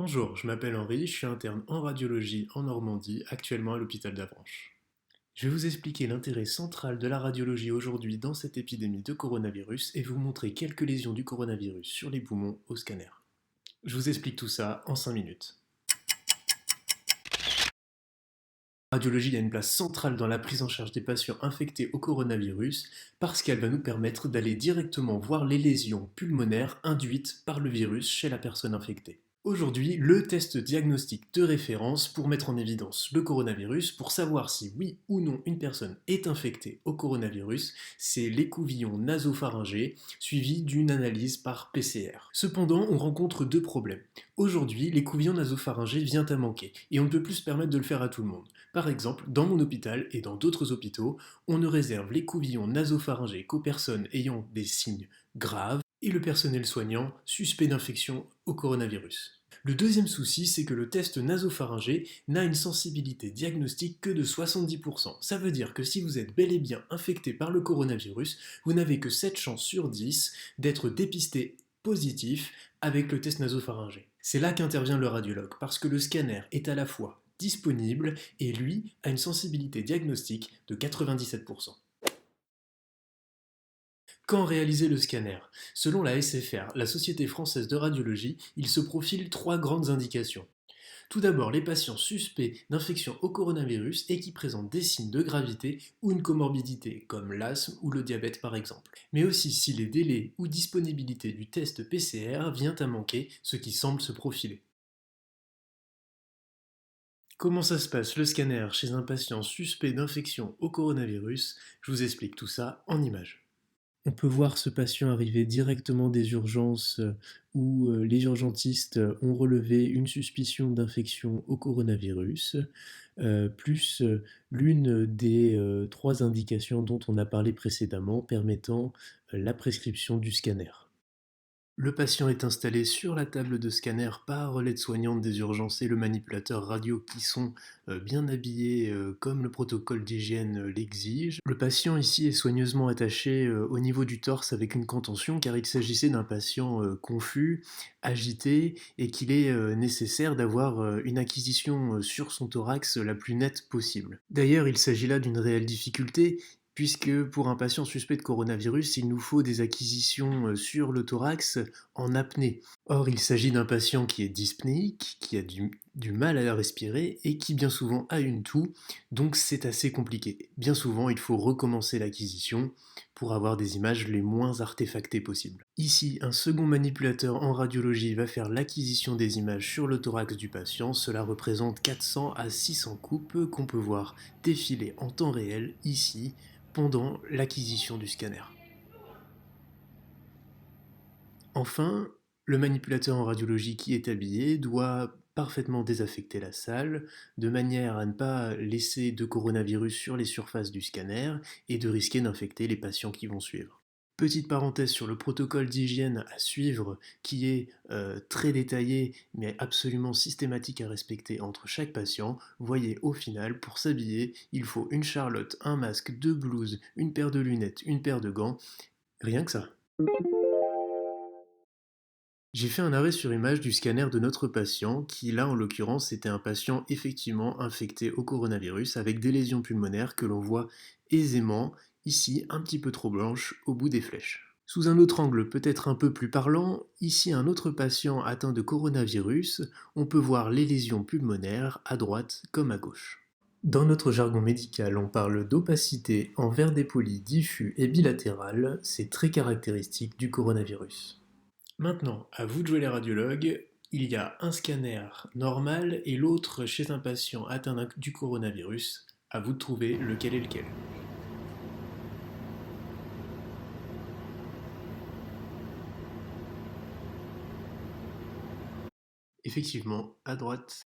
Bonjour, je m'appelle Henri, je suis interne en radiologie en Normandie, actuellement à l'hôpital d'Avranches. Je vais vous expliquer l'intérêt central de la radiologie aujourd'hui dans cette épidémie de coronavirus et vous montrer quelques lésions du coronavirus sur les poumons au scanner. Je vous explique tout ça en 5 minutes. La radiologie a une place centrale dans la prise en charge des patients infectés au coronavirus parce qu'elle va nous permettre d'aller directement voir les lésions pulmonaires induites par le virus chez la personne infectée. Aujourd'hui, le test diagnostic de référence pour mettre en évidence le coronavirus, pour savoir si oui ou non une personne est infectée au coronavirus, c'est l'écouvillon nasopharyngé suivi d'une analyse par PCR. Cependant, on rencontre deux problèmes. Aujourd'hui, l'écouvillon nasopharyngé vient à manquer et on ne peut plus se permettre de le faire à tout le monde. Par exemple, dans mon hôpital et dans d'autres hôpitaux, on ne réserve l'écouvillon nasopharyngé qu'aux personnes ayant des signes graves et le personnel soignant suspect d'infection au coronavirus. Le deuxième souci, c'est que le test nasopharyngé n'a une sensibilité diagnostique que de 70%. Ça veut dire que si vous êtes bel et bien infecté par le coronavirus, vous n'avez que 7 chances sur 10 d'être dépisté positif avec le test nasopharyngé. C'est là qu'intervient le radiologue, parce que le scanner est à la fois disponible et lui a une sensibilité diagnostique de 97%. Quand réaliser le scanner? Selon la SFR, la Société française de radiologie, il se profile trois grandes indications. Tout d'abord, les patients suspects d'infection au coronavirus et qui présentent des signes de gravité ou une comorbidité, comme l'asthme ou le diabète par exemple. Mais aussi si les délais ou disponibilité du test PCR vient à manquer, ce qui semble se profiler. Comment ça se passe le scanner chez un patient suspect d'infection au coronavirus? Je vous explique tout ça en images. On peut voir ce patient arriver directement des urgences où les urgentistes ont relevé une suspicion d'infection au coronavirus, plus l'une des trois indications dont on a parlé précédemment permettant la prescription du scanner. Le patient est installé sur la table de scanner par l'aide-soignante des urgences et le manipulateur radio qui sont bien habillés comme le protocole d'hygiène l'exige. Le patient ici est soigneusement attaché au niveau du torse avec une contention car il s'agissait d'un patient confus, agité et qu'il est nécessaire d'avoir une acquisition sur son thorax la plus nette possible. D'ailleurs, il s'agit là d'une réelle difficulté puisque pour un patient suspect de coronavirus, il nous faut des acquisitions sur le thorax en apnée. Or, il s'agit d'un patient qui est dyspnéique, qui a du mal à respirer et qui bien souvent a une toux, donc c'est assez compliqué. Bien souvent, il faut recommencer l'acquisition pour avoir des images les moins artefactées possibles. Ici, un second manipulateur en radiologie va faire l'acquisition des images sur le thorax du patient. Cela représente 400 à 600 coupes qu'on peut voir défiler en temps réel ici pendant l'acquisition du scanner. Enfin, le manipulateur en radiologie qui est habillé doit parfaitement désaffecter la salle, de manière à ne pas laisser de coronavirus sur les surfaces du scanner et de risquer d'infecter les patients qui vont suivre. Petite parenthèse sur le protocole d'hygiène à suivre qui est très détaillé mais absolument systématique à respecter entre chaque patient. Voyez au final, pour s'habiller, il faut une charlotte, un masque, deux blouses, une paire de lunettes, une paire de gants, rien que ça. J'ai fait un arrêt sur image du scanner de notre patient, qui là en l'occurrence était un patient effectivement infecté au coronavirus avec des lésions pulmonaires que l'on voit aisément, ici un petit peu trop blanches, au bout des flèches. Sous un autre angle peut-être un peu plus parlant, ici un autre patient atteint de coronavirus, on peut voir les lésions pulmonaires à droite comme à gauche. Dans notre jargon médical, on parle d'opacité en verre dépoli diffus et bilatéral, c'est très caractéristique du coronavirus. Maintenant, à vous de jouer les radiologues. Il y a un scanner normal et l'autre chez un patient atteint du coronavirus. À vous de trouver lequel est lequel. Effectivement, à droite.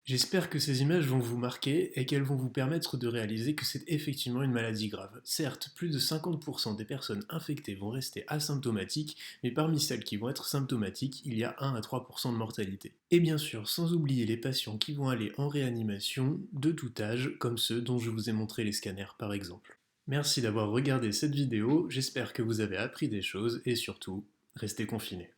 J'espère que ces images vont vous marquer et qu'elles vont vous permettre de réaliser que c'est effectivement une maladie grave. Certes, plus de 50% des personnes infectées vont rester asymptomatiques, mais parmi celles qui vont être symptomatiques, il y a 1 à 3% de mortalité. Et bien sûr, sans oublier les patients qui vont aller en réanimation de tout âge, comme ceux dont je vous ai montré les scanners par exemple. Merci d'avoir regardé cette vidéo, j'espère que vous avez appris des choses et surtout, restez confinés.